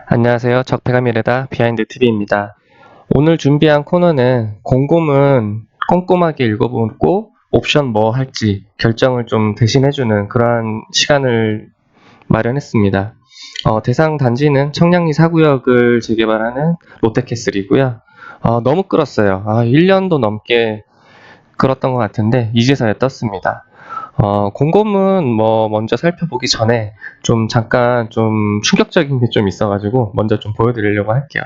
안녕하세요. 적폐가 미래다 비하인드TV입니다. 오늘 준비한 코너는 곰곰은 꼼꼼하게 읽어보고 옵션 뭐 할지 결정을 좀 대신해주는 그러한 시간을 마련했습니다. 대상 단지는 청량리 4구역을 재개발하는 롯데캐슬이고요. 너무 끌었어요. 1년도 넘게 끌었던 것 같은데 이제서야 떴습니다. 곰곰은 뭐 먼저 살펴보기 전에 잠깐 충격적인 게 좀 있어가지고 먼저 좀 보여드리려고 할게요.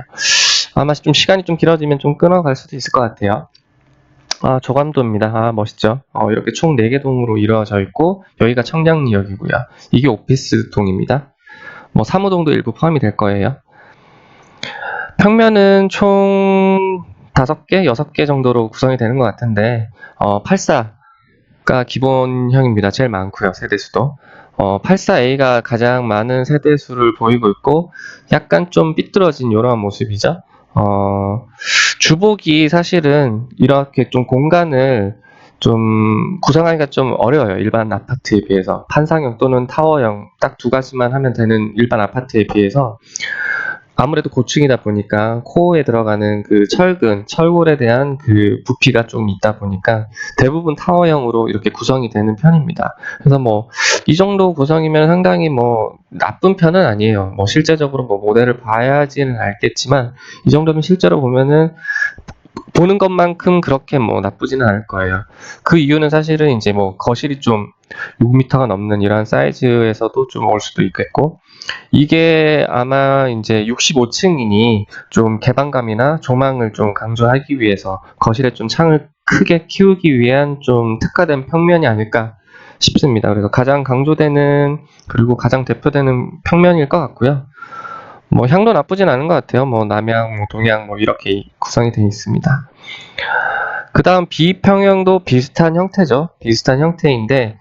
아마 좀 시간이 좀 길어지면 좀 끊어갈 수도 있을 것 같아요. 조감도입니다. 멋있죠? 이렇게 총 4개 동으로 이루어져 있고 여기가 청량리역이고요. 이게 오피스 동입니다. 뭐 사무동도 일부 포함이 될 거예요. 평면은 총 5개, 6개 정도로 구성이 되는 것 같은데 84가 기본형입니다. 제일 많고요. 세대수도. 84A가 가장 많은 세대수를 보이고 있고 약간 좀 삐뚤어진 이런 모습이죠. 주복이 사실은 이렇게 좀 공간을 좀 구성하기가 좀 어려워요. 일반 아파트에 비해서. 판상형 또는 타워형 딱 2가지만 하면 되는 일반 아파트에 비해서 아무래도 고층이다 보니까 코어에 들어가는 그 철골에 대한 그 부피가 좀 있다 보니까 대부분 타워형으로 이렇게 구성이 되는 편입니다. 그래서 뭐 이 정도 구성이면 상당히 뭐 나쁜 편은 아니에요. 뭐 실제적으로 뭐 모델을 봐야지는 알겠지만 이 정도면 실제로 보면은 보는 것만큼 그렇게 뭐 나쁘지는 않을 거예요. 그 이유는 사실은 이제 뭐 거실이 좀 6m가 넘는 이러한 사이즈에서도 좀 올 수도 있겠고, 이게 아마 이제 65층이니 좀 개방감이나 조망을 좀 강조하기 위해서 거실에 좀 창을 크게 키우기 위한 좀 특화된 평면이 아닐까 싶습니다. 그래서 가장 강조되는 그리고 가장 대표되는 평면일 것 같고요. 뭐 향도 나쁘진 않은 것 같아요. 뭐 남향, 뭐 동향 뭐 이렇게 구성이 되어 있습니다. 그 다음 B평형도 비슷한 형태죠. 비슷한 형태인데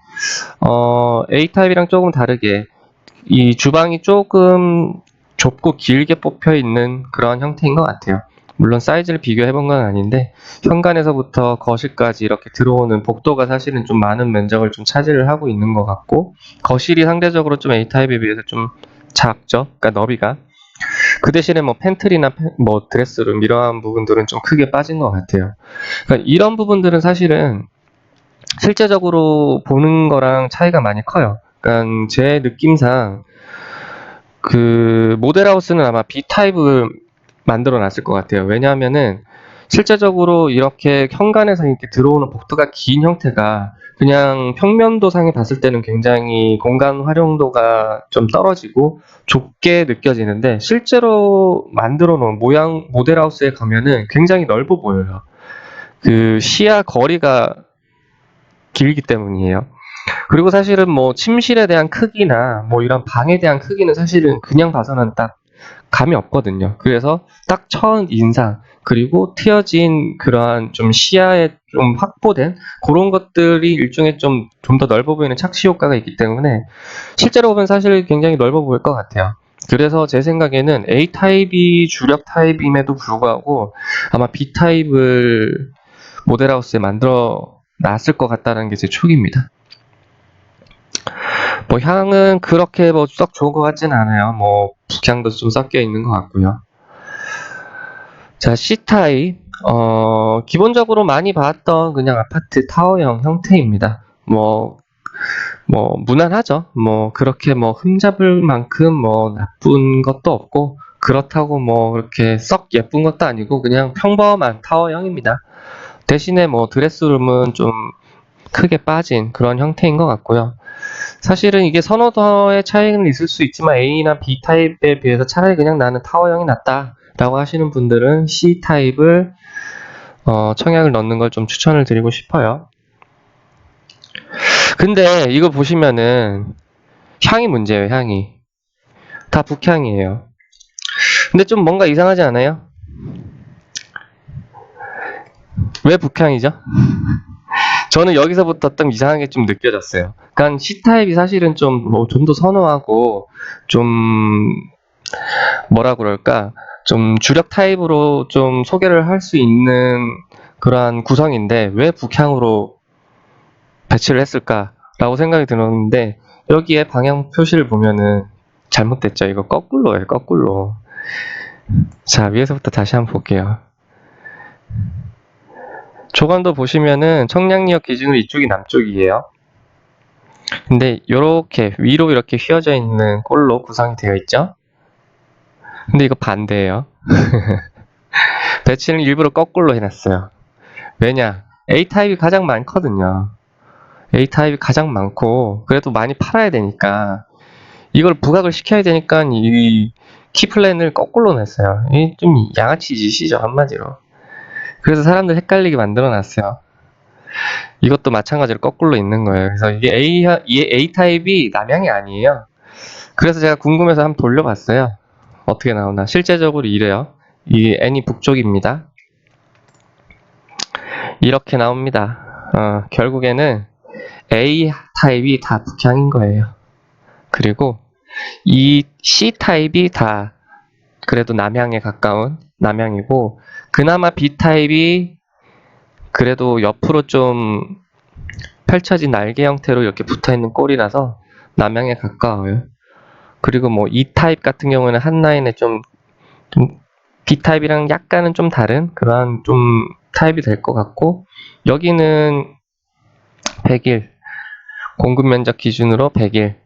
A타입이랑 조금 다르게 이 주방이 조금 좁고 길게 뽑혀 있는 그런 형태인 것 같아요. 물론 사이즈를 비교해 본 건 아닌데 현관에서부터 거실까지 이렇게 들어오는 복도가 사실은 좀 많은 면적을 좀 차지를 하고 있는 것 같고, 거실이 상대적으로 좀 A타입에 비해서 좀 작죠. 그러니까 너비가. 그 대신에 뭐 팬트리나 뭐 드레스룸 이러한 부분들은 좀 크게 빠진 것 같아요. 그러니까 이런 부분들은 사실은 실제적으로 보는 거랑 차이가 많이 커요. 그러니까 제 느낌상 그 모델하우스는 아마 B타입을 만들어 놨을 것 같아요. 왜냐하면은 실제적으로 이렇게 현관에서 이렇게 들어오는 복도가 긴 형태가 그냥 평면도 상에 봤을 때는 굉장히 공간 활용도가 좀 떨어지고 좁게 느껴지는데, 실제로 만들어 놓은 모양 모델하우스에 가면은 굉장히 넓어 보여요. 그 시야 거리가 길기 때문이에요. 그리고 사실은 뭐 침실에 대한 크기나 뭐 이런 방에 대한 크기는 사실은 그냥 봐서는 딱 감이 없거든요. 그래서 딱 첫 인상 그리고 트여진 그러한 좀 시야에 좀 확보된 그런 것들이 일종의 좀 더 넓어 보이는 착시 효과가 있기 때문에 실제로 보면 사실 굉장히 넓어 보일 것 같아요. 그래서 제 생각에는 A타입이 주력 타입임에도 불구하고 아마 B타입을 모델하우스에 만들어 놨을 것 같다는 게 제 촉입니다. 뭐 향은 그렇게 뭐 썩 좋은 것 같진 않아요. 뭐 북향도 좀 섞여 있는 것 같고요. 자, C타입. 기본적으로 많이 봤던 그냥 아파트 타워형 형태입니다. 무난하죠. 뭐 그렇게 뭐 흠잡을 만큼 뭐 나쁜 것도 없고, 그렇다고 뭐 그렇게 썩 예쁜 것도 아니고 그냥 평범한 타워형입니다. 대신에 뭐 드레스룸은 좀 크게 빠진 그런 형태인 것 같고요. 사실은 이게 선호도의 차이는 있을 수 있지만 A나 B타입에 비해서 차라리 그냥 나는 타워형이 낫다 라고 하시는 분들은 C타입을 청약을 넣는 걸 좀 추천을 드리고 싶어요. 근데 이거 보시면은 향이 문제예요. 향이 다 북향이에요. 근데 좀 뭔가 이상하지 않아요? 왜 북향이죠? 저는 여기서부터 좀 이상한 게 좀 느껴졌어요. 그러니까 C타입이 사실은 좀 더 선호하고 좀 뭐라 그럴까, 좀 주력 타입으로 좀 소개를 할 수 있는 그러한 구성인데 왜 북향으로 배치를 했을까라고 생각이 들었는데, 여기에 방향 표시를 보면은 잘못됐죠. 이거 거꾸로예요. 거꾸로. 자, 위에서부터 다시 한번 볼게요. 조감도 보시면은 청량리역 기준으로 이쪽이 남쪽이에요. 근데 요렇게 위로 이렇게 휘어져 있는 꼴로 구성이 되어 있죠. 근데 이거 반대예요. 배치는 일부러 거꾸로 해놨어요. 왜냐? A타입이 가장 많거든요. A타입이 가장 많고 그래도 많이 팔아야 되니까 이걸 부각을 시켜야 되니까 이 키플랜을 거꾸로 냈어요. 이 좀 양아치 짓이죠, 한마디로. 그래서 사람들 헷갈리게 만들어 놨어요. 이것도 마찬가지로 거꾸로 있는 거예요. 그래서 이게 A타입이 남향이 아니에요. 그래서 제가 궁금해서 한번 돌려봤어요. 어떻게 나오나. 실제적으로 이래요. 이 N이 북쪽입니다. 이렇게 나옵니다. 결국에는 A타입이 다 북향인 거예요. 그리고 이 C타입이 다 그래도 남향에 가까운 남향이고 그나마 B타입이 그래도 옆으로 좀 펼쳐진 날개 형태로 이렇게 붙어있는 꼴이라서 남향에 가까워요. 그리고 뭐 E타입 같은 경우는 한 라인에 좀 B타입이랑 약간은 좀 다른 그러한 좀 타입이 될 것 같고 여기는 100일 공급 면적 기준으로 100일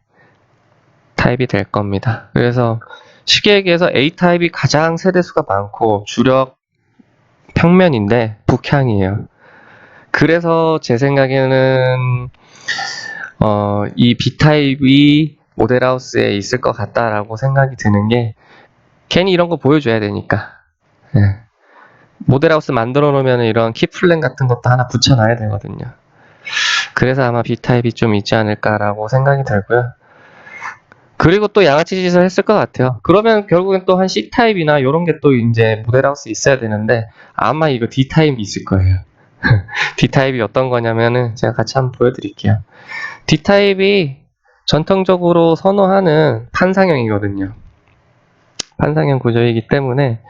타입이 될 겁니다. 그래서 쉽게 얘기해서 A타입이 가장 세대수가 많고 주력 평면인데 북향이에요. 그래서 제 생각에는 이 B타입이 모델하우스에 있을 것 같다라고 생각이 드는 게 괜히 이런 거 보여줘야 되니까. 예. 모델하우스 만들어 놓으면 이런 키플랜 같은 것도 하나 붙여놔야 되거든요. 그래서 아마 B타입이 좀 있지 않을까라고 생각이 들고요. 그리고 또 양아치 짓을 했을 것 같아요. 그러면 결국엔 또 한 C타입이나 이런 게 또 이제 모델하우스 있어야 되는데 아마 이거 D타입이 있을 거예요. D타입이 어떤 거냐면은 제가 같이 한번 보여드릴게요. D타입이 전통적으로 선호하는 판상형이거든요. 판상형 구조이기 때문에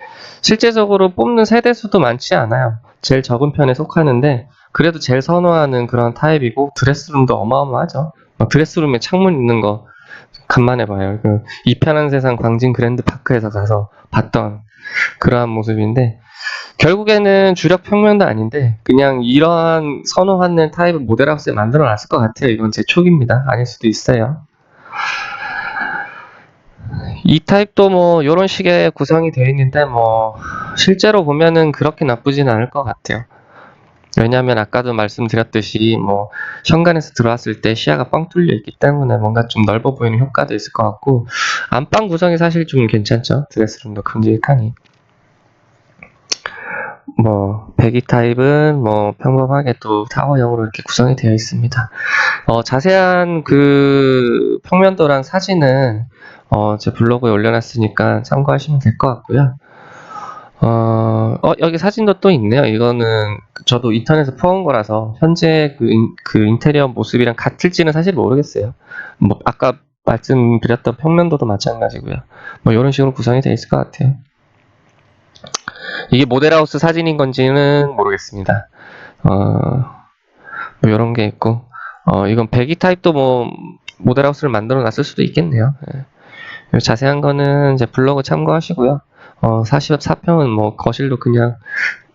실제적으로 뽑는 세대수도 많지 않아요. 제일 적은 편에 속하는데 그래도 제일 선호하는 그런 타입이고 드레스룸도 어마어마하죠. 드레스룸에 창문 있는 거 간만에 봐요. 이 편한 세상 광진 그랜드파크에서 가서 봤던 그러한 모습인데 결국에는 주력 평면도 아닌데 그냥 이러한 선호하는 타입을 모델하우스에 만들어 놨을 것 같아요. 이건 제 촉입니다. 아닐 수도 있어요. 이 타입도 뭐 이런 식의 구성이 되어 있는데 뭐 실제로 보면은 그렇게 나쁘진 않을 것 같아요. 왜냐하면 아까도 말씀드렸듯이 뭐 현관에서 들어왔을 때 시야가 뻥 뚫려 있기 때문에 뭔가 좀 넓어 보이는 효과도 있을 것 같고 안방 구성이 사실 좀 괜찮죠. 드레스룸도 큼직하니. 뭐 배기 타입은 뭐 평범하게 또 타워형으로 이렇게 구성이 되어 있습니다. 자세한 그 평면도랑 사진은 제 블로그에 올려놨으니까 참고하시면 될 것 같고요. 여기 사진도 또 있네요. 이거는 저도 인터넷에서 퍼온 거라서 현재 그 인테리어 모습이랑 같을지는 사실 모르겠어요. 뭐 아까 말씀드렸던 평면도도 마찬가지고요. 뭐 이런 식으로 구성이 되어 있을 것 같아요. 이게 모델하우스 사진인 건지는 모르겠습니다. 뭐 이런 게 있고 이건 배기 타입도 뭐 모델하우스를 만들어 놨을 수도 있겠네요. 예. 자세한 거는 이제 블로그 참고하시고요. 44평은 뭐 거실도 그냥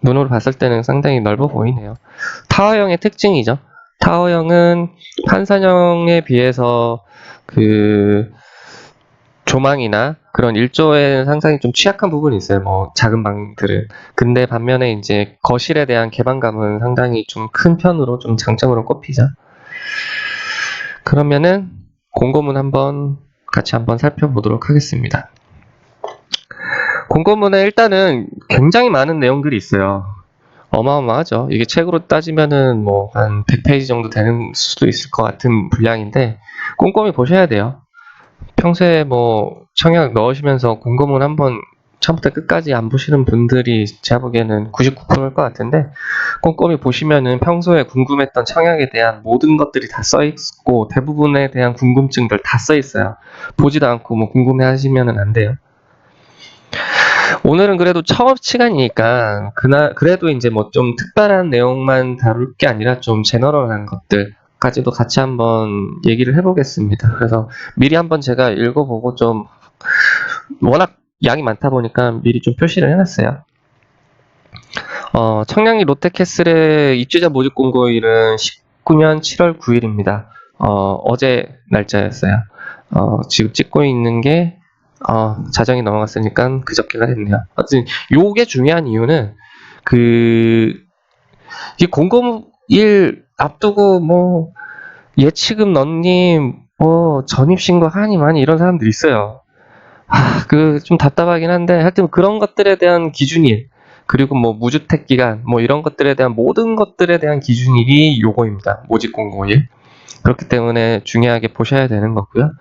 눈으로 봤을 때는 상당히 넓어 보이네요. 타워형의 특징이죠. 타워형은 판산형에 비해서 그 조망이나 그런 일조에 상당히 좀 취약한 부분이 있어요. 뭐 작은 방들은. 근데 반면에 이제 거실에 대한 개방감은 상당히 좀 큰 편으로 좀 장점으로 꼽히죠. 그러면은 공고문 같이 한번 살펴보도록 하겠습니다. 공고문에 일단은 굉장히 많은 내용들이 있어요. 어마어마하죠. 이게 책으로 따지면은 뭐 한 100페이지 정도 되는 수도 있을 것 같은 분량인데 꼼꼼히 보셔야 돼요. 평소에 뭐 청약 넣으시면서 공고문 한번 처음부터 끝까지 안 보시는 분들이 제가 보기에는 99%일 것 같은데 꼼꼼히 보시면은 평소에 궁금했던 청약에 대한 모든 것들이 다 써 있고 대부분에 대한 궁금증들 다 써 있어요. 보지도 않고 뭐 궁금해 하시면은 안 돼요. 오늘은 그래도 창업 시간이니까 그래도 이제 뭐 좀 특별한 내용만 다룰 게 아니라 좀 제너럴한 것들까지도 같이 한번 얘기를 해보겠습니다. 그래서 미리 한번 제가 읽어보고 좀 워낙 양이 많다 보니까 미리 좀 표시를 해놨어요. 청량리 롯데캐슬의 입주자 모집 공고일은 19년 7월 9일입니다. 어제 날짜였어요. 지금 찍고 있는 게 자정이 넘어갔으니까 그저께가 됐네요. 어쨌든 요게 중요한 이유는 이 공고일 앞두고 뭐 예치금 넣님 전입신고 하니 많이 이런 사람들 있어요. 좀 답답하긴 한데 하여튼 그런 것들에 대한 기준일, 그리고 뭐 무주택 기간 뭐 이런 것들에 대한 모든 것들에 대한 기준일이 요거입니다. 모집 공고일. 그렇기 때문에 중요하게 보셔야 되는 거고요.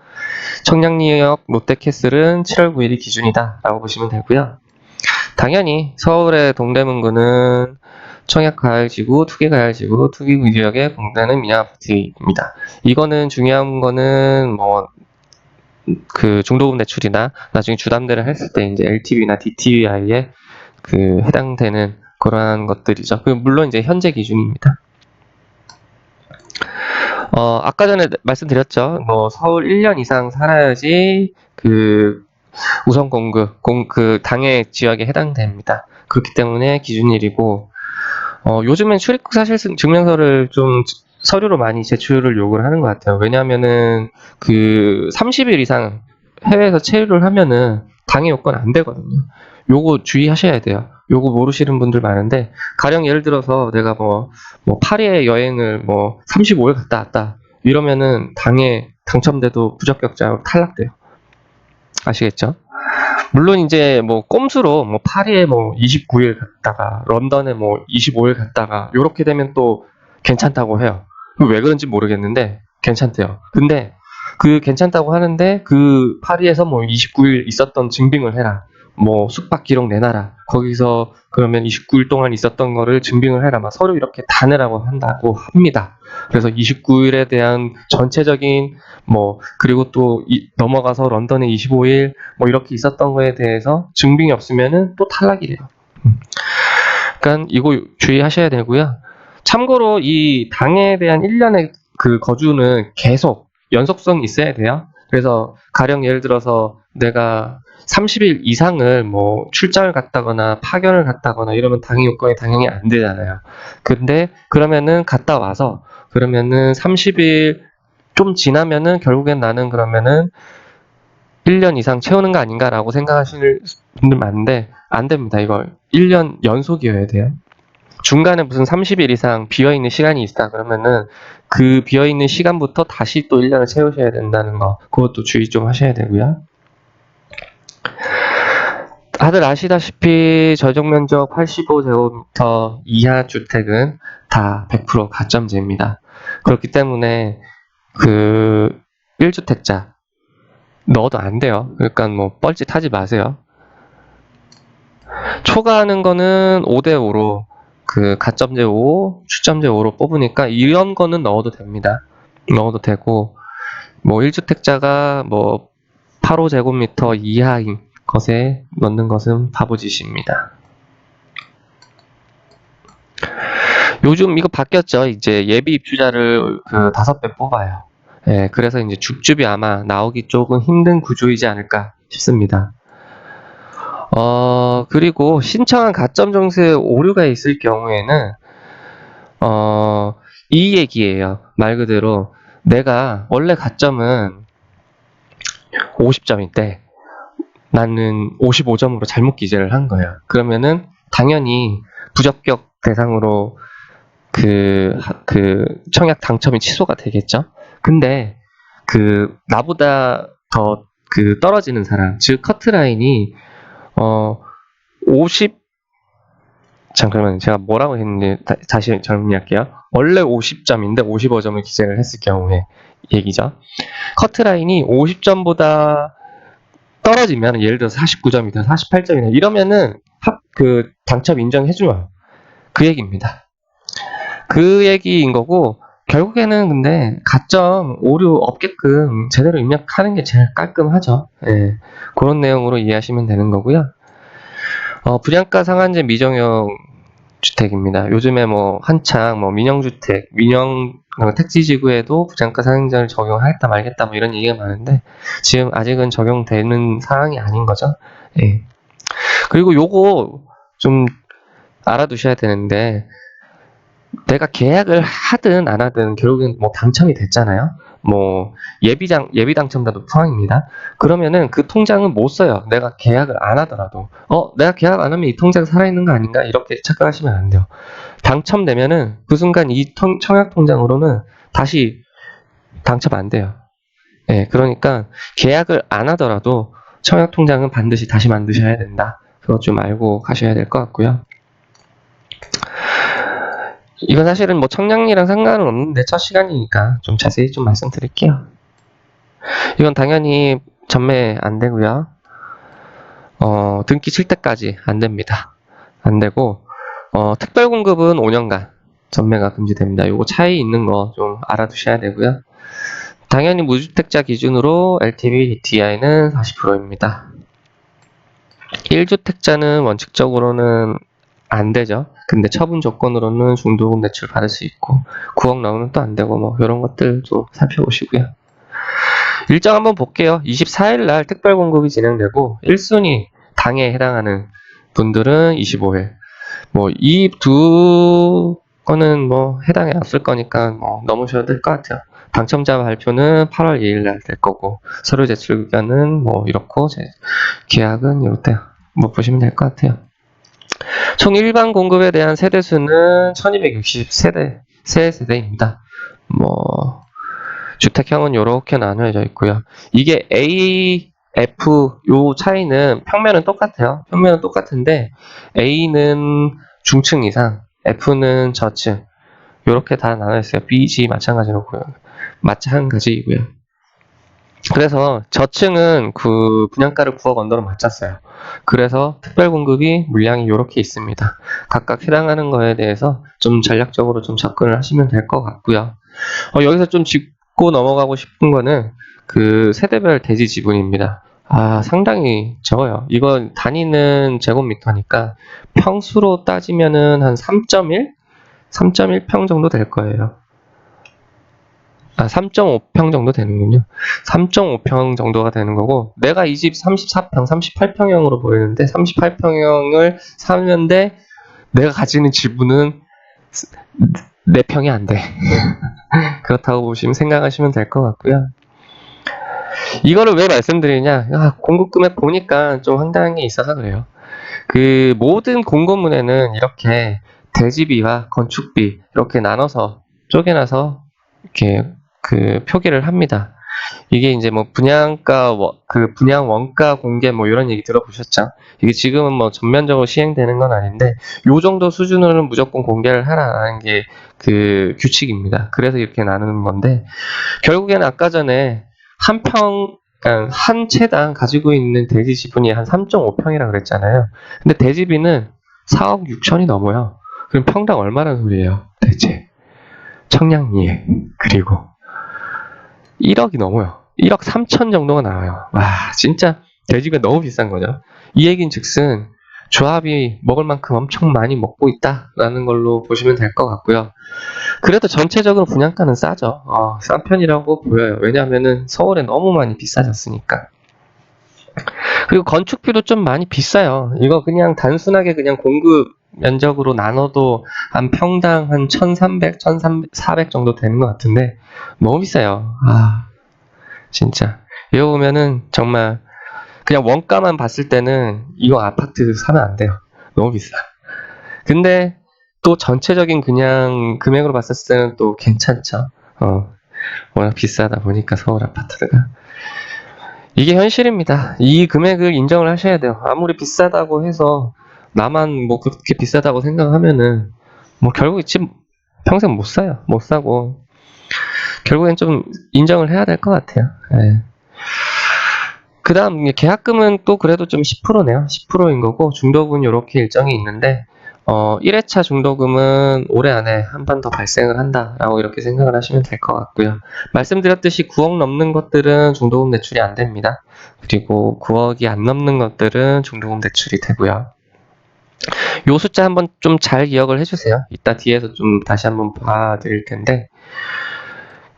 청량리역 롯데캐슬은 7월 9일이 기준이다 라고 보시면 되고요. 당연히 서울의 동대문구는 청약가을지구, 투기가을지구, 투기구지역의 공단은 민영아파트입니다. 이거는 중요한 거는 뭐 중도금 대출이나 나중에 주담대를 했을 때 이제 LTV나 DTI에 해당되는 그러한 것들이죠. 물론 이제 현재 기준입니다. 아까 전에 말씀드렸죠. 뭐 서울 1년 이상 살아야지 우선 공급, 당해 지역에 해당됩니다. 그렇기 때문에 기준일이고, 요즘엔 출입국 사실 증명서를 좀 서류로 많이 제출을 요구를 하는 것 같아요. 왜냐하면은 30일 이상 해외에서 체류를 하면은 당해 요건 안 되거든요. 요거 주의하셔야 돼요. 요거 모르시는 분들 많은데, 가령 예를 들어서 내가 뭐 파리에 여행을 35일 갔다 왔다 이러면은 당해 당첨돼도 부적격자로 탈락돼요. 아시겠죠? 물론 이제 꼼수로 파리에 29일 갔다가 런던에 25일 갔다가 요렇게 되면 또 괜찮다고 해요. 왜 그런지 모르겠는데 괜찮대요. 근데 괜찮다고 하는데 파리에서 29일 있었던 증빙을 해라. 숙박 기록 내놔라. 거기서 그러면 29일 동안 있었던 거를 증빙을 해라. 막 서류 이렇게 다 내라고 한다고 합니다. 그래서 29일에 대한 전체적인 그리고 또 넘어가서 런던에 25일 이렇게 있었던 거에 대해서 증빙이 없으면은 또 탈락이래요. 그러니까 이거 주의하셔야 되고요. 참고로 이 당에 대한 1년의 거주는 계속 연속성이 있어야 돼요. 그래서 가령 예를 들어서 내가 30일 이상을 출장을 갔다거나 파견을 갔다거나 이러면 당해 요건이 당연히 안 되잖아요. 근데 그러면은 갔다 와서 그러면은 30일 좀 지나면은 결국엔 나는 그러면은 1년 이상 채우는 거 아닌가라고 생각하시는 분들 많은데 안 됩니다. 이거 1년 연속이어야 돼요. 중간에 무슨 30일 이상 비어있는 시간이 있다 그러면은 그 비어있는 시간부터 다시 또 1년을 채우셔야 된다는 거, 그것도 주의 좀 하셔야 되고요. 다들 아시다시피 저적면적 85제곱미터 이하 주택은 다 100% 가점제입니다. 그렇기 때문에 1주택자 넣어도 안 돼요. 그러니까 뻘짓하지 마세요. 초과하는 거는 5대5로 가점제 5, 추점제 5로 뽑으니까 이런 거는 넣어도 됩니다. 넣어도 되고 1주택자가 85제곱미터 이하인 것에 넣는 것은 바보짓입니다. 요즘 이거 바뀌었죠. 이제 예비 입주자를 5배 뽑아요. 예, 그래서 이제 줍줍이 아마 나오기 조금 힘든 구조이지 않을까 싶습니다. 그리고 신청한 가점 점수에 오류가 있을 경우에는 이 얘기예요. 말 그대로 내가 원래 가점은 50점인데 나는 55점으로 잘못 기재를 한 거예요. 그러면은 당연히 부적격 대상으로 청약 당첨이 취소가 되겠죠. 근데 나보다 더 떨어지는 사람, 즉 커트라인이 잠깐만요. 제가 뭐라고 했는지 다시 정리할게요. 원래 50점인데 55점을 기재를 했을 경우에 얘기죠. 커트라인이 50점보다 떨어지면 예를 들어서 49점이다, 48점이다 이러면은 당첨 인정해줘요. 그 얘기입니다. 그 얘기인 거고, 결국에는 근데 가점 오류 없게끔 제대로 입력하는 게 제일 깔끔하죠. 예, 그런 내용으로 이해하시면 되는 거고요. 분양가 상한제 미정형 주택입니다. 요즘에 한창 민영주택, 민영 택지지구에도 분양가 상한제를 적용하겠다 말겠다 이런 얘기가 많은데 지금 아직은 적용되는 상황이 아닌 거죠. 예. 그리고 요거 좀 알아두셔야 되는데, 내가 계약을 하든 안 하든 결국엔 뭐 당첨이 됐잖아요. 뭐 예비 당첨자도 포함입니다. 그러면은 그 통장은 못 써요. 내가 계약을 안 하더라도. 내가 계약 안 하면 이 통장 살아있는 거 아닌가? 이렇게 착각하시면 안 돼요. 당첨되면은 그 순간 이 청약 통장으로는 다시 당첨 안 돼요. 예, 그러니까 계약을 안 하더라도 청약 통장은 반드시 다시 만드셔야 된다. 그거 좀 알고 가셔야 될 것 같고요. 이건 사실은 뭐 청량리랑 상관은 없는데 첫 시간이니까 좀 자세히 좀 말씀드릴게요. 이건 당연히 전매 안 되고요. 등기 칠 때까지 안 됩니다. 안 되고, 특별 공급은 5년간 전매가 금지됩니다. 요거 차이 있는 거 좀 알아두셔야 되고요. 당연히 무주택자 기준으로 LTV DTI는 40%입니다. 1주택자는 원칙적으로는 안 되죠. 근데 처분 조건으로는 중도금 대출 받을 수 있고 9억 넘으면 또 안 되고 뭐 이런 것들도 살펴보시고요. 일정 한번 볼게요. 24일 날 특별 공급이 진행되고 1순위 당에 해당하는 분들은 25일. 뭐 이 두 건은 뭐 해당이 없을 거니까 뭐 넘으셔도 될 것 같아요. 당첨자 발표는 8월 2일 날 될 거고 서류 제출 기간은 뭐 이렇고 계약은 이렇대요. 뭐 보시면 될 것 같아요. 총 일반 공급에 대한 세대수는 1260세대입니다. 뭐 주택형은 이렇게 나누어져 있고요. 이게 A, F 요 차이는 평면은 똑같아요. 평면은 똑같은데 A는 중층 이상, F는 저층 이렇게 다 나눠 있어요. B, G 마찬가지로고요. 마찬가지이고요. 그래서 저층은 그 분양가를 9억 언더로 맞췄어요. 그래서 특별공급이 물량이 이렇게 있습니다. 각각 해당하는 거에 대해서 좀 전략적으로 좀 접근을 하시면 될 것 같고요. 여기서 좀 짚고 넘어가고 싶은 거는 그 세대별 대지 지분입니다. 상당히 적어요. 이건 다니는 제곱미터니까 평수로 따지면은 한 3.1평 정도 될 거예요. 3.5평 정도 되는군요. 3.5평 정도가 되는 거고, 내가 이 집 34평, 38평형으로 보이는데, 38평형을 사는데, 내가 가지는 지분은 4평이 안 돼. 그렇다고 보시면 생각하시면 될 것 같고요. 이거를 왜 말씀드리냐? 공급 금액 보니까 좀 황당한 게 있어서 그래요. 그 모든 공고문에는 이렇게 대지비와 건축비 이렇게 나눠서 쪼개놔서 이렇게 그 표기를 합니다. 이게 이제 뭐 분양가, 그 분양 원가 공개 뭐 이런 얘기 들어보셨죠? 이게 지금은 뭐 전면적으로 시행되는 건 아닌데, 요 정도 수준으로는 무조건 공개를 하라는 게 그 규칙입니다. 그래서 이렇게 나누는 건데, 결국에는 아까 전에 그러니까 한 채당 가지고 있는 대지 지분이 한 3.5평이라 그랬잖아요. 근데 대지비는 4억 6천이 넘어요. 그럼 평당 얼마라는 소리예요, 대체? 청량리에. 그리고 1억이 넘어요. 1억 3천 정도가 나와요. 와, 진짜 돼지가 너무 비싼 거죠. 이 얘기는 즉슨 조합이 먹을 만큼 엄청 많이 먹고 있다라는 걸로 보시면 될 것 같고요. 그래도 전체적으로 분양가는 싸죠. 싼 편이라고 보여요. 왜냐하면은 서울에 너무 많이 비싸졌으니까. 그리고 건축비도 좀 많이 비싸요. 이거 그냥 단순하게 그냥 공급 면적으로 나눠도 한 평당 한 1,300, 1,400 정도 되는 것 같은데 너무 비싸요. 진짜. 이거 보면은 정말 그냥 원가만 봤을 때는 이거 아파트 사면 안 돼요. 너무 비싸. 근데 또 전체적인 그냥 금액으로 봤을 때는 또 괜찮죠. 워낙 비싸다 보니까 서울 아파트가. 이게 현실입니다. 이 금액을 인정을 하셔야 돼요. 아무리 비싸다고 해서 나만 뭐 그렇게 비싸다고 생각하면은 뭐 결국 집 평생 못 사요. 못 사고 결국엔 좀 인정을 해야 될 것 같아요. 네. 그 다음 계약금은 또 그래도 좀 10%네요. 10%인 거고 중도금 이렇게 일정이 있는데 1회차 중도금은 올해 안에 한 번 더 발생을 한다라고 이렇게 생각을 하시면 될 것 같고요. 말씀드렸듯이 9억 넘는 것들은 중도금 대출이 안 됩니다. 그리고 9억이 안 넘는 것들은 중도금 대출이 되고요. 요 숫자 한번 좀 잘 기억을 해주세요. 이따 뒤에서 좀 다시 한번 봐드릴 텐데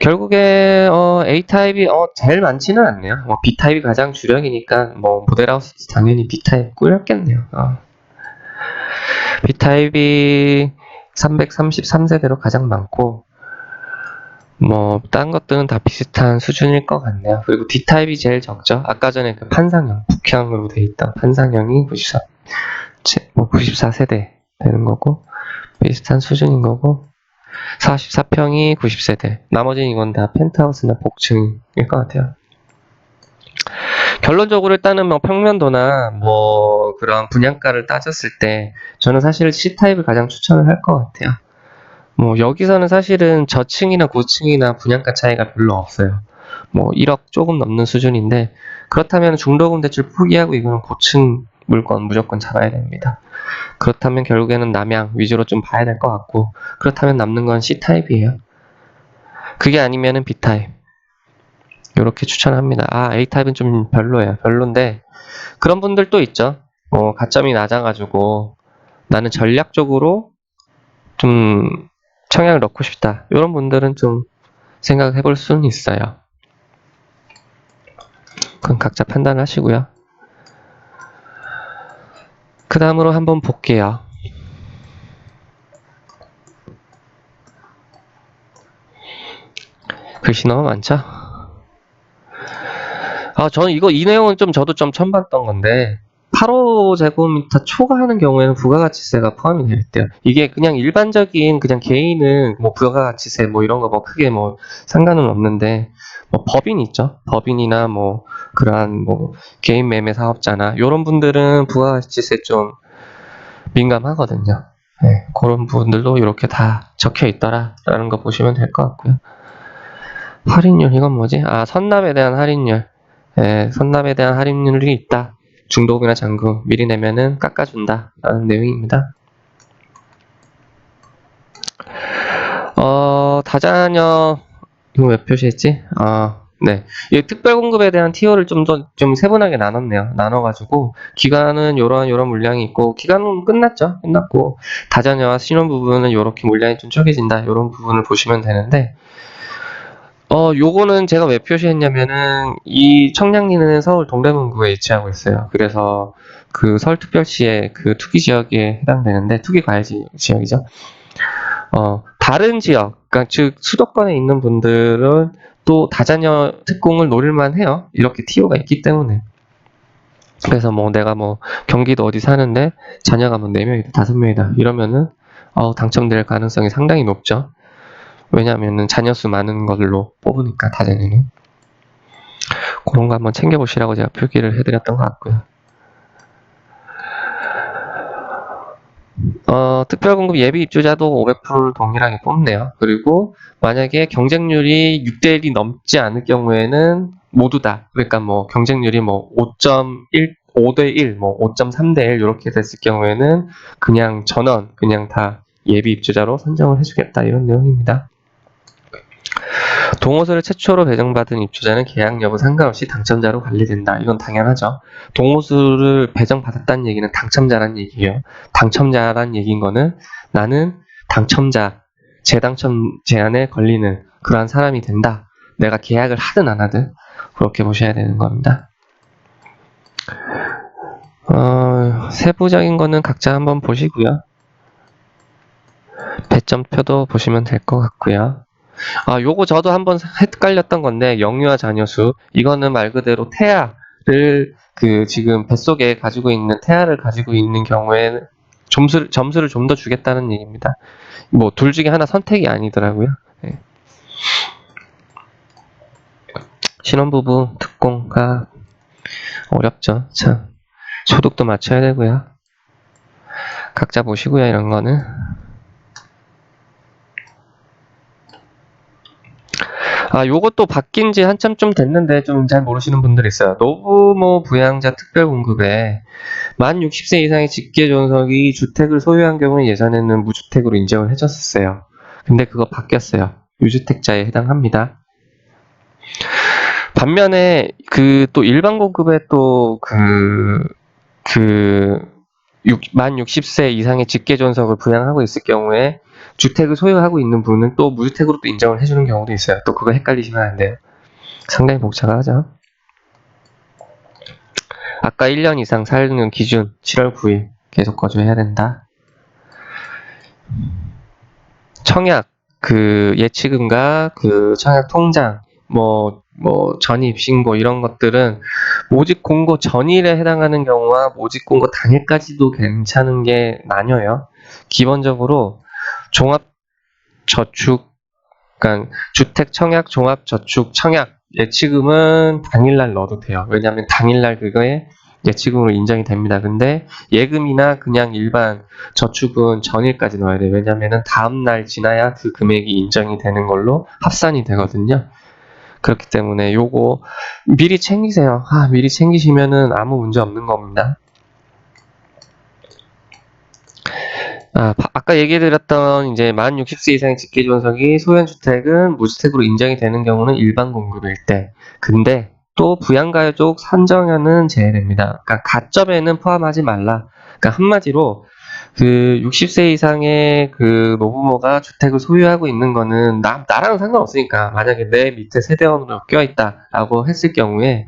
결국에 A타입이 제일 많지는 않네요. B타입이 가장 주력이니까 모델하우스 당연히 B타입 꾸렸겠네요. B타입이 333세대로 가장 많고 딴 것들은 다 비슷한 수준일 것 같네요. 그리고 D타입이 제일 적죠. 아까 전에 그 판상형, 북형으로 돼 있던 판상형이 94세대 되는 거고 비슷한 수준인 거고 44평이 90세대. 나머지는 이건 다 펜트하우스나 복층일 것 같아요. 결론적으로 일단은 평면도나 그런 분양가를 따졌을 때 저는 사실 C타입을 가장 추천을 할 것 같아요. 여기서는 사실은 저층이나 고층이나 분양가 차이가 별로 없어요. 1억 조금 넘는 수준인데 그렇다면 중도금 대출 포기하고 이거는 고층 물건 무조건 잡아야 됩니다. 그렇다면 결국에는 남양 위주로 좀 봐야 될 것 같고 그렇다면 남는 건 C타입이에요. 그게 아니면은 B타입 이렇게 추천합니다. A타입은 좀 별로예요. 별론데 그런 분들도 있죠. 가점이 낮아가지고 나는 전략적으로 좀 청약을 넣고 싶다. 이런 분들은 좀 생각해 볼 수는 있어요. 그건 각자 판단하시고요. 그 다음으로 한번 볼게요. 글씨 너무 많죠? 저는 이 내용은 저도 좀 처음 봤던 건데 8호제곱미터 초과하는 경우에는 부가가치세가 포함이 되어 있대요. 이게 그냥 일반적인 그냥 개인은 부가가치세 이런 거 크게 상관은 없는데 법인 있죠. 법인이나 그러한 개인 매매 사업자나 이런 분들은 부가가치세 좀 민감하거든요. 네, 그런 분들도 이렇게 다 적혀 있더라라는 거 보시면 될 것 같고요. 할인율 이건 뭐지? 선납에 대한 할인율. 네, 선납에 대한 할인율이 있다. 중도금이나 잔금 미리 내면은 깎아준다 라는 내용입니다. 다자녀 이거 왜 표시했지? 네. 이 특별공급에 대한 티오를 좀 세분하게 나눴네요. 나눠가지고 기간은 요런 물량이 있고 기간은 끝났죠. 끝났고 다자녀와 신혼 부분은 요렇게 물량이 좀 쪼개진다. 요런 부분을 보시면 되는데 요거는 제가 왜 표시했냐면은 이 청량리는 서울 동대문구에 위치하고 있어요. 그래서 그 서울특별시의 그 투기 지역에 해당되는데 투기 과열 지역이죠. 다른 지역, 그러니까 즉 수도권에 있는 분들은 또 다자녀 특공을 노릴만 해요. 이렇게 TO가 있기 때문에. 그래서 내가 경기도 어디 사는데 자녀가 4명이다, 5명이다 이러면은 당첨될 가능성이 상당히 높죠. 왜냐하면은 자녀수 많은 걸로 뽑으니까 다자녀는. 그런 거 한번 챙겨보시라고 제가 표기를 해드렸던 것 같고요. 특별공급 예비 입주자도 500%를 동일하게 뽑네요. 그리고 만약에 경쟁률이 6대1이 넘지 않을 경우에는 모두 다, 그러니까 경쟁률이 5.1, 5대1, 5.3대1 이렇게 됐을 경우에는 그냥 전원, 그냥 다 예비 입주자로 선정을 해주겠다 이런 내용입니다. 동호수를 최초로 배정받은 입주자는 계약 여부 상관없이 당첨자로 관리된다. 이건 당연하죠. 동호수를 배정받았다는 얘기는 당첨자란 얘기예요. 당첨자란 얘기인 거는 나는 당첨자, 재당첨 제한에 걸리는 그러한 사람이 된다. 내가 계약을 하든 안 하든 그렇게 보셔야 되는 겁니다. 세부적인 거는 각자 한번 보시고요. 배점표도 보시면 될 것 같고요. 요거 저도 한번 헷갈렸던 건데 영유아 자녀수 이거는 말 그대로 태아를 지금 뱃속에 가지고 있는 태아를 가지고 있는 경우에 점수를 좀 더 주겠다는 얘기입니다. 둘 중에 하나 선택이 아니더라고요. 네. 신혼부부 특공가 어렵죠. 참 소득도 맞춰야 되고요. 각자 보시고요. 이런 거는 요것도 바뀐 지 한참 좀 됐는데 좀 잘 모르시는 분들이 있어요. 노부모 부양자 특별공급에 만 60세 이상의 직계존속이 주택을 소유한 경우에 예전에는 무주택으로 인정을 해줬었어요. 근데 그거 바뀌었어요. 유주택자에 해당합니다. 반면에 또 일반 공급에 또 만 60세 이상의 직계존속을 부양하고 있을 경우에 주택을 소유하고 있는 분은 또 무주택으로 또 인정을 해주는 경우도 있어요. 또 그거 헷갈리시면 안 돼요. 상당히 복잡하죠. 아까 1년 이상 사는 기준 7월 9일 계속 거주해야 된다. 청약 그 예치금과 그 청약 통장 뭐 전입 신고 이런 것들은 모집 공고 전일에 해당하는 경우와 모집 공고 당일까지도 괜찮은 게 나뉘어요. 기본적으로 종합저축, 그러니까 주택 청약, 종합저축 청약 예치금은 당일날 넣어도 돼요. 왜냐하면 당일날 그거에 예치금으로 인정이 됩니다. 근데 예금이나 그냥 일반 저축은 전일까지 넣어야 돼요. 왜냐하면 다음날 지나야 그 금액이 인정이 되는 걸로 합산이 되거든요. 그렇기 때문에 요거 미리 챙기세요. 미리 챙기시면은 아무 문제 없는 겁니다. 아까 얘기해드렸던 이제 만 60세 이상의 직계존속이 소형주택은 무주택으로 인정이 되는 경우는 일반 공급일 때. 근데 또 부양가족 산정에는 제외됩니다. 그러니까 가점에는 포함하지 말라. 그러니까 한마디로 그 60세 이상의 그 노부모가 주택을 소유하고 있는 거는 나랑 상관없으니까 만약에 내 밑에 세대원으로 껴있다라고 했을 경우에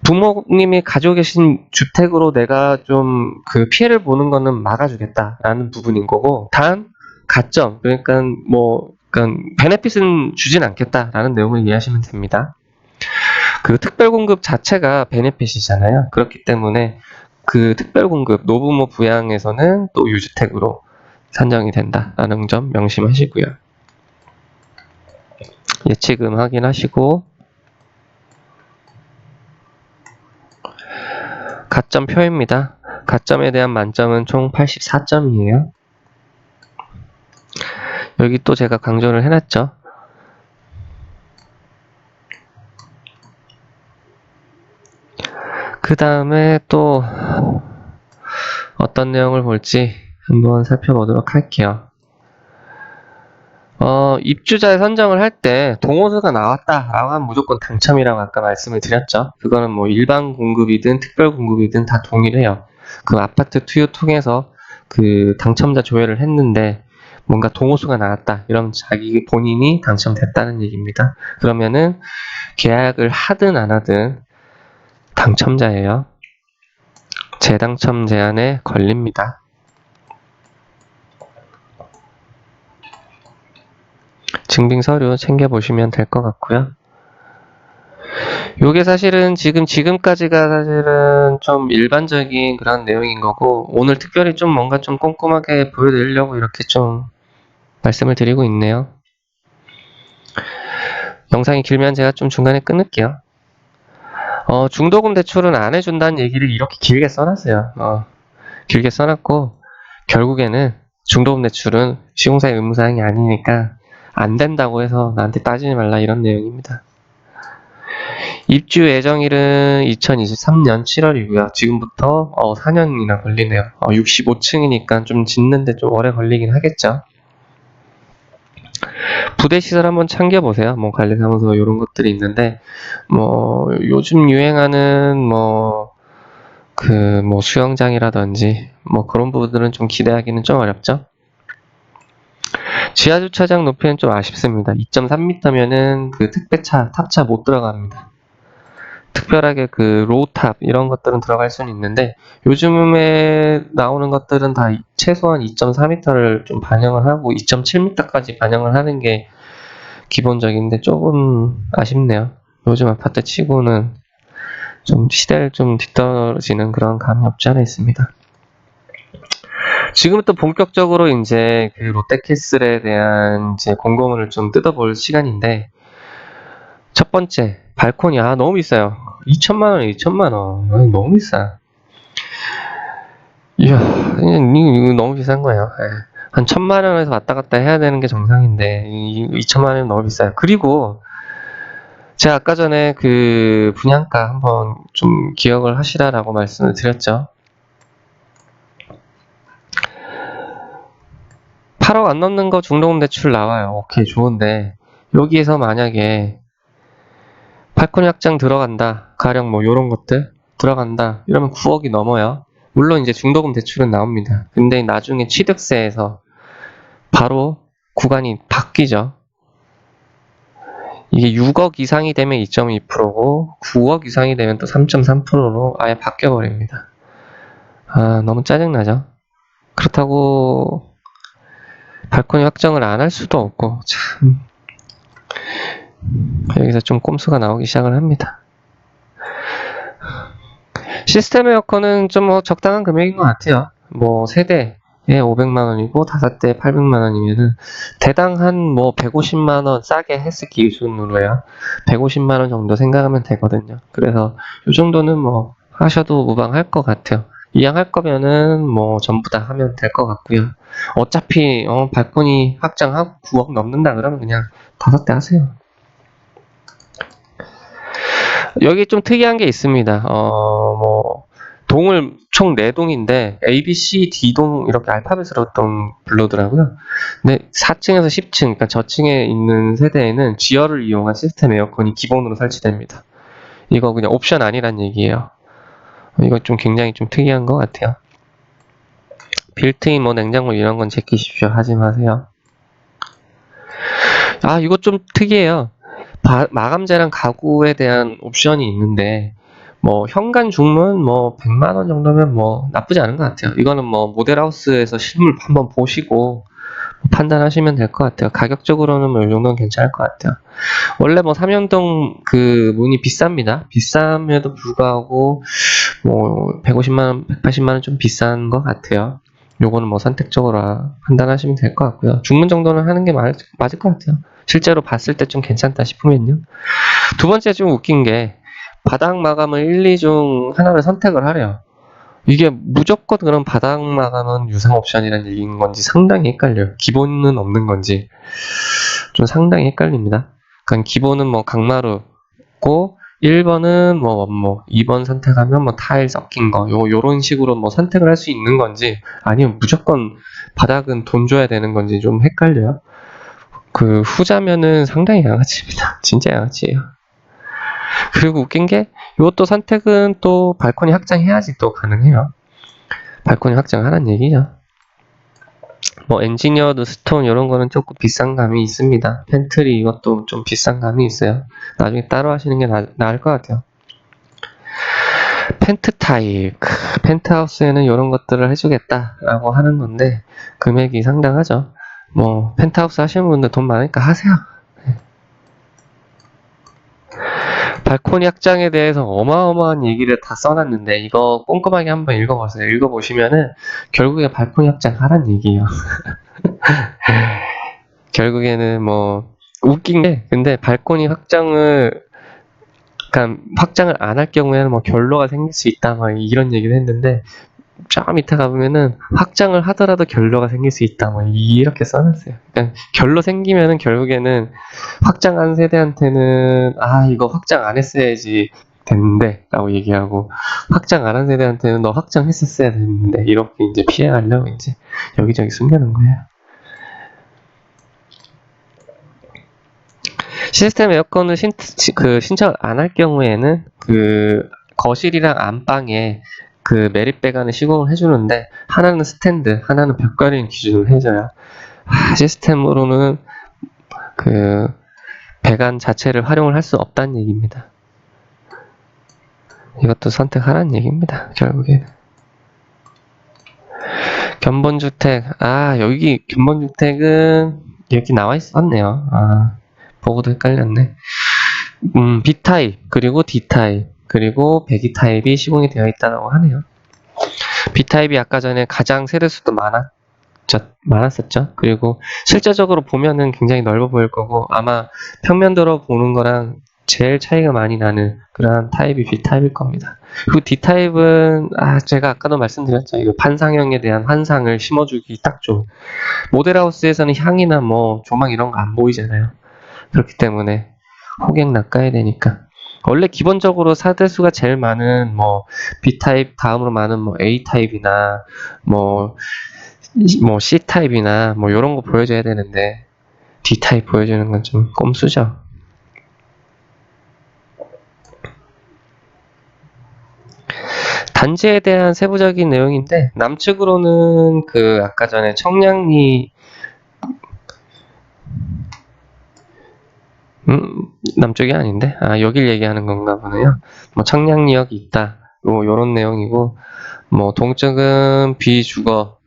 부모님이 가지고 계신 주택으로 내가 좀 그 피해를 보는 거는 막아주겠다라는 부분인 거고, 단 가점, 그러니까 베네핏은 주진 않겠다라는 내용을 이해하시면 됩니다. 그 특별공급 자체가 베네핏이잖아요. 그렇기 때문에 그 특별공급 노부모 부양에서는 또 유주택으로 산정이 된다라는 점 명심하시고요. 예치금 확인하시고 가점표입니다. 가점에 대한 만점은 총 84점이에요. 여기 또 제가 강조를 해놨죠. 그 다음에 또 어떤 내용을 볼지 한번 살펴보도록 할게요. 입주자 선정을 할 때 동호수가 나왔다라고 하면 무조건 당첨이라고 아까 말씀을 드렸죠. 그거는 뭐 일반 공급이든 특별 공급이든 다 동일해요. 그 아파트 투유 통해서 그 당첨자 조회를 했는데 뭔가 동호수가 나왔다 이러면 자기 본인이 당첨됐다는 얘기입니다. 그러면은 계약을 하든 안 하든 당첨자예요. 재당첨 제한에 걸립니다. 증빙 서류 챙겨보시면 될 것 같고요. 요게 사실은 지금까지가 사실은 좀 일반적인 그런 내용인 거고, 오늘 특별히 좀 뭔가 좀 꼼꼼하게 보여드리려고 이렇게 좀 말씀을 드리고 있네요. 영상이 길면 제가 좀 중간에 끊을게요. 중도금 대출은 안 해준다는 얘기를 이렇게 길게 써놨어요. 길게 써놨고, 결국에는 중도금 대출은 시공사의 의무사항이 아니니까 안 된다고 해서 나한테 따지지 말라 이런 내용입니다. 입주 예정일은 2023년 7월이고요. 지금부터 4년이나 걸리네요. 65층이니까 좀 짓는데 좀 오래 걸리긴 하겠죠. 부대시설 한번 챙겨보세요. 뭐 관리사무소 이런 것들이 있는데 요즘 유행하는 수영장이라든지 그런 부분들은 좀 기대하기는 좀 어렵죠. 지하주차장 높이는 좀 아쉽습니다. 2.3m면은 그 택배차, 탑차 못 들어갑니다. 특별하게 그 로우탑 이런 것들은 들어갈 수는 있는데 요즘에 나오는 것들은 다 최소한 2.4m를 좀 반영을 하고 2.7m까지 반영을 하는 게 기본적인데 조금 아쉽네요. 요즘 아파트 치고는 좀 시대를 좀 뒤떨어지는 그런 감이 없지 않아 있습니다. 지금부터 본격적으로 이제 그 롯데캐슬에 대한 이제 공고문을 좀 뜯어볼 시간인데, 첫 번째 발코니 너무 비싸요. 2천만원에 2천만원 너무 비싸. 이야 이거 너무 비싼 거예요. 한 1,000만원에서 왔다 갔다 해야 되는 게 정상인데 2천만원은 너무 비싸요. 그리고 제가 아까 전에 그 분양가 한번 좀 기억을 하시라라고 말씀을 드렸죠. 8억 안 넘는 거 중도금 대출 나와요. 오케이, 좋은데 여기에서 만약에 발코니 확장 들어간다, 가령 요런 것들 들어간다 이러면 9억이 넘어요. 물론 이제 중도금 대출은 나옵니다. 근데 나중에 취득세에서 바로 구간이 바뀌죠. 이게 6억 이상이 되면 2.2%고 9억 이상이 되면 또 3.3%로 아예 바뀌어버립니다. 아, 너무 짜증나죠? 그렇다고 발코니 확정을 안 할 수도 없고 참 여기서 좀 꼼수가 나오기 시작을 합니다. 시스템 에어컨은 좀 뭐 적당한 금액인 것 같아요. 뭐 세대에 500만원이고 5대 800만원이면은 대당 한 뭐 150만원 싸게 헬스 기준으로요. 150만원 정도 생각하면 되거든요. 그래서 이 정도는 뭐 하셔도 무방할 것 같아요. 이왕할 거면은 뭐 전부 다 하면 될 것 같고요. 어차피 발코니 확장하고 9억 넘는다 그러면 그냥 5대 하세요. 여기 좀 특이한 게 있습니다. 뭐 동을 총 4동인데 A, B, C, D동 이렇게 알파벳으로 부르더라고요. 근데 4층에서 10층, 그러니까 저층에 있는 세대에는 지열을 이용한 시스템 에어컨이 기본으로 설치됩니다. 이거 그냥 옵션 아니란 얘기예요. 이거 좀 굉장히 좀 특이한 것 같아요. 빌트인 뭐 냉장고 이런 건 제끼십시오. 하지 마세요. 아, 이거 좀 특이해요. 마감재랑 가구에 대한 옵션이 있는데 뭐 현관 중문 뭐 100만원 정도면 뭐 나쁘지 않은 것 같아요. 이거는 뭐 모델하우스에서 실물 한번 보시고 판단하시면 될 것 같아요. 가격적으로는 뭐 이 정도는 괜찮을 것 같아요. 원래 뭐 삼연동 그 문이 비쌉니다. 비쌈에도 불구하고 뭐 150만원, 180만원 좀 비싼 것 같아요. 요거는 뭐 선택적으로 판단하시면 될 것 같고요. 중문 정도는 하는 게 맞을 것 같아요. 실제로 봤을 때 좀 괜찮다 싶으면요. 두 번째 좀 웃긴 게 바닥 마감을 1, 2 중 하나를 선택을 하래요. 이게 무조건 그런 바닥 마감은 유상 옵션이라는 얘기인 건지 상당히 헷갈려요. 기본은 없는 건지 좀 상당히 헷갈립니다. 그러니까 기본은 뭐 강마루고 1번은 뭐 원목, 2번 선택하면 뭐 타일 섞인 거, 요런 식으로 뭐 선택을 할 수 있는 건지, 아니면 무조건 바닥은 돈 줘야 되는 건지 좀 헷갈려요. 그 후자면은 상당히 양아치입니다. 진짜 양아치예요. 그리고 웃긴 게 이것도 선택은 또 발코니 확장해야지 또 가능해요. 발코니 확장하라는 얘기죠. 뭐 엔지니어드 스톤 이런 거는 조금 비싼 감이 있습니다. 펜트리 이것도 좀 비싼 감이 있어요. 나중에 따로 하시는 게 나을 것 같아요. 펜트 타입, 펜트하우스에는 이런 것들을 해주겠다라고 하는 건데 금액이 상당하죠. 뭐 펜트하우스 하시는 분들 돈 많으니까 하세요. 발코니 확장에 대해서 어마어마한 얘기를 다 써놨는데 이거 꼼꼼하게 한번 읽어보세요. 읽어보시면은 결국에 발코니 확장 하란 얘기예요. 결국에는 뭐 웃긴 게 근데 발코니 확장을 그러니까 확장을 안 할 경우에는 뭐 결로가 생길 수 있다 막 이런 얘기를 했는데 저 밑에 가보면은 확장을 하더라도 결로가 생길 수 있다 뭐 이렇게 써놨어요. 그러니까 결로 생기면은 결국에는 확장한 세대한테는 아 이거 확장 안 했어야지 됐는데 라고 얘기하고 확장 안 한 세대한테는 너 확장했었어야 됐는데 이렇게 이제 피해가려고 이제 여기저기 숨겨놓은 거예요. 시스템 에어컨을 신청을 안 할 경우에는 그 거실이랑 안방에 그 매립배관을 시공을 해주는데 하나는 스탠드, 하나는 벽가림 기준으로 해줘요. 시스템으로는 그 배관 자체를 활용을 할 수 없다는 얘기입니다. 이것도 선택하라는 얘기입니다. 결국에는. 견본주택, 여기 견본주택은 여기 나와 있었네요. 보고도 헷갈렸네. B타입, 그리고 D타입, 그리고 배기타입이 시공이 되어 있다고 하네요. B타입이 아까 전에 가장 세대수도 많았었죠. 그리고 실제적으로 보면은 굉장히 넓어 보일 거고 아마 평면도로 보는 거랑 제일 차이가 많이 나는 그런 타입이 B타입일 겁니다. 그리고 D타입은 제가 아까도 말씀드렸죠. 이거 판상형에 대한 환상을 심어주기 딱 좋은 모델하우스에서는 향이나 뭐 조망 이런 거 안 보이잖아요. 그렇기 때문에 호객 낚아야 되니까 원래 기본적으로 사대수가 제일 많은 뭐 B타입 다음으로 많은 뭐 A타입이나 뭐 C타입이나 뭐 이런 거 보여줘야 되는데 D타입 보여주는 건 좀 꼼수죠. 단지에 대한 세부적인 내용인데, 남측으로는 그 아까 전에 청량리 남쪽이 아닌데? 아, 여길 얘기하는 건가 보네요. 뭐 청량리역이 있다. 요런 내용이고, 뭐 동쪽은 비주거동이랑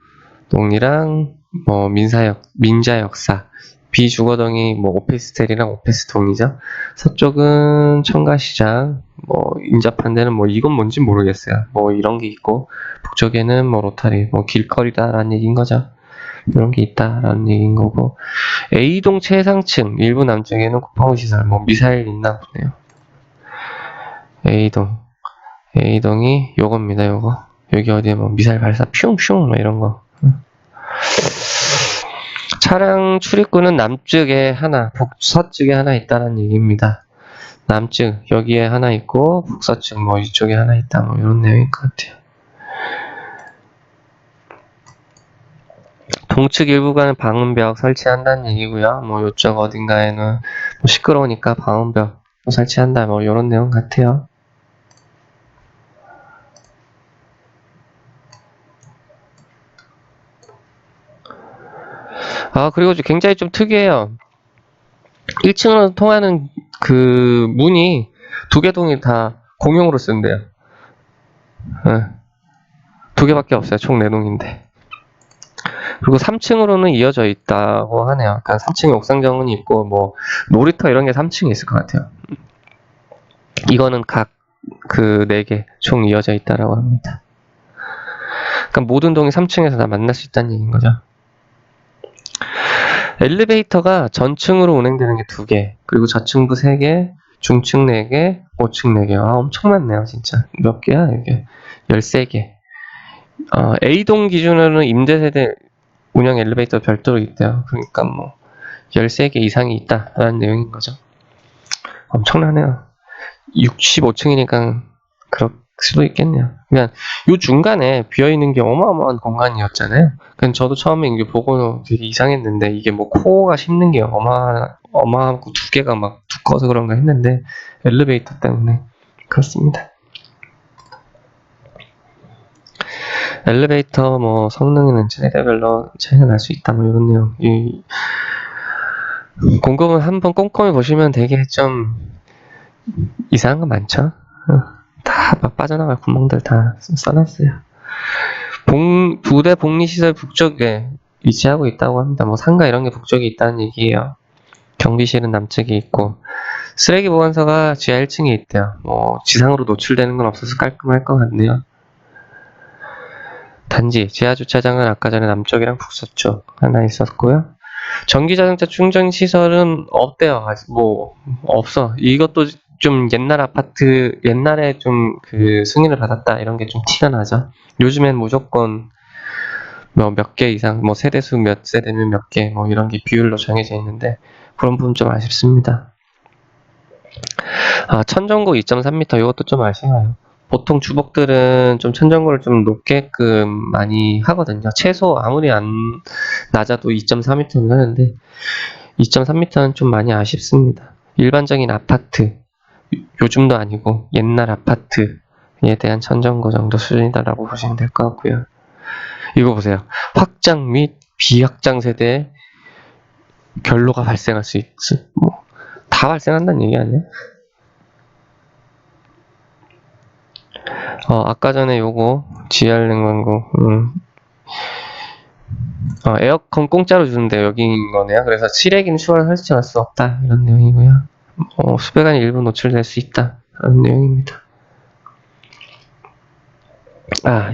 뭐 민자역사, 비주거동이 뭐 오피스텔이랑 오피스동이죠. 서쪽은 청가시장, 뭐 인접한 데는 뭐 이건 뭔지 모르겠어요. 뭐 이런 게 있고, 북쪽에는 뭐 로타리, 뭐 길거리다라는 얘기인 거죠. 이런 게 있다라는 얘기인 거고, A동 최상층 일부 남쪽에는 국방시설, 뭐 미사일 있나 보네요. A동이 요겁니다. 요거 여기 어디에 뭐 미사일 발사 퓨웅퓨웅 뭐 이런 거. 차량 출입구는 남쪽에 하나, 북서쪽에 하나 있다는 얘기입니다. 남측 여기에 하나 있고 북서측 뭐 이쪽에 하나 있다 뭐 이런 내용인 것 같아요. 동측 일부가는 방음벽 설치한다는 얘기고요. 뭐 요쪽 어딘가에는 뭐 시끄러우니까 방음벽 설치한다 뭐 이런 내용 같아요. 아, 그리고 굉장히 좀 특이해요. 1층으로 통하는 그 문이 두 개 동이 다 공용으로 쓴대요. 네. 두 개밖에 없어요. 총 4동인데. 그리고 3층으로는 이어져 있다고 하네요. 그러니까 3층에 옥상 정원이 있고 뭐 놀이터 이런 게 3층에 있을 것 같아요. 이거는 각 그 4개 총 이어져 있다라고 합니다. 그러니까 모든 동이 3층에서 다 만날 수 있다는 얘기인 거죠. 엘리베이터가 전층으로 운행되는 게 2개, 그리고 저층부 3개, 중층 4개, 5층 4개. 아, 엄청 많네요, 진짜. 몇 개야, 이게? 13개. A동 기준으로는 임대세대 운영 엘리베이터 별도로 있대요. 그러니까 뭐 13개 이상이 있다라는 내용인 거죠. 엄청나네요. 65층이니까 그럴 수도 있겠네요. 그냥 요 중간에 비어있는 게 어마어마한 공간이었잖아요. 그냥 저도 처음에 이게 보고 되게 이상했는데 이게 뭐 코어가 씹는 게 어마하고 두께가 막 두꺼워서 그런가 했는데 엘리베이터 때문에 그렇습니다. 엘리베이터 뭐 성능에는 세대별로 차이가 날 수 있다 뭐 이런 내용. 공급은 한번 꼼꼼히 보시면 되게 좀 이상한 거 많죠? 다 빠져나갈 구멍들 다 써놨어요. 부대 복리시설 북쪽에 위치하고 있다고 합니다. 뭐 상가 이런 게 북쪽에 있다는 얘기예요. 경비실은 남측에 있고 쓰레기 보관소가 지하 1층에 있대요. 뭐 지상으로 노출되는 건 없어서 깔끔할 것 같네요. 단지 지하주차장은 아까 전에 남쪽이랑 북서쪽 하나 있었고요. 전기자동차 충전 시설은 없대요. 아직 뭐 없어. 이것도 좀 옛날 아파트, 옛날에 좀 그 승인을 받았다 이런 게 좀 티가 나죠. 요즘엔 무조건 뭐 몇 개 이상, 뭐 세대수 몇 세대면 몇 개, 뭐 이런 게 비율로 정해져 있는데 그런 부분 좀 아쉽습니다. 천정고 2.3m 이것도 좀 아쉬워요. 보통 주복들은 좀 천정고를 좀 높게끔 많이 하거든요. 최소 아무리 안 낮아도 2.4m는 하는데 2.3m는 좀 많이 아쉽습니다. 일반적인 아파트, 요즘도 아니고 옛날 아파트에 대한 천정고 정도 수준이다라고 보시면 될 것 같고요. 이거 보세요. 확장 및 비확장 세대에 결로가 발생할 수 있어. 뭐 다 발생한다는 얘기 아니야? 아까 전에 요거 GR 냉장고 에어컨 공짜로 주는데 여기인 거네요. 그래서 실외기는 추가로 설치할 수 없다 이런 내용이고요. 수배관이 일부 노출될 수 있다 라는 내용입니다.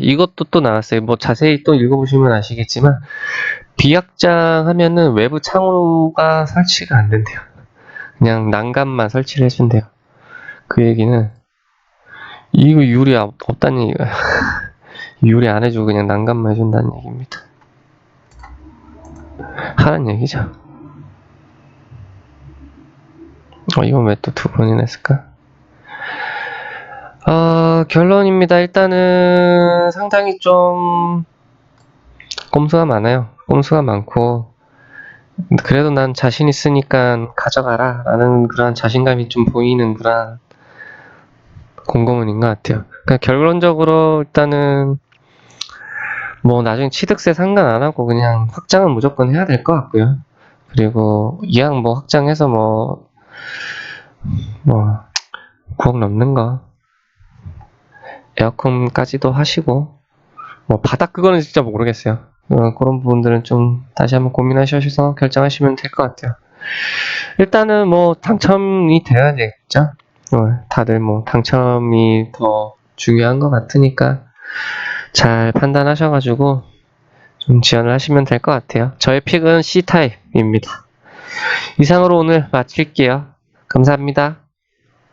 이것도 또 나왔어요. 뭐 자세히 또 읽어보시면 아시겠지만 비확장 하면은 외부 창호가 설치가 안 된대요. 그냥 난간만 설치를 해준대요. 그 얘기는 이거 유리 없다는 얘기가 유리 안 해주고 그냥 난간만 해준다는 얘기입니다. 하란 얘기죠. 이건 왜 또 2번이나 했을까? 결론입니다. 일단은 상당히 좀 꼼수가 많아요. 꼼수가 많고 그래도 난 자신 있으니까 가져가라 라는 그런 자신감이 좀 보이는 그런 공고문인 것 같아요. 그러니까 결론적으로 일단은 뭐 나중에 취득세 상관 안 하고 그냥 확장은 무조건 해야 될 것 같고요. 그리고 이왕 뭐 확장해서 뭐 9억 넘는 거 에어컨까지도 하시고 뭐 바닥 그거는 진짜 모르겠어요. 그런 부분들은 좀 다시 한번 고민하셔서 결정하시면 될 것 같아요. 일단은 뭐 당첨이 돼야겠죠. 다들 뭐 당첨이 더 중요한 것 같으니까 잘 판단하셔가지고 좀 지원을 하시면 될 것 같아요. 저의 픽은 C타입입니다. 이상으로 오늘 마칠게요. 감사합니다.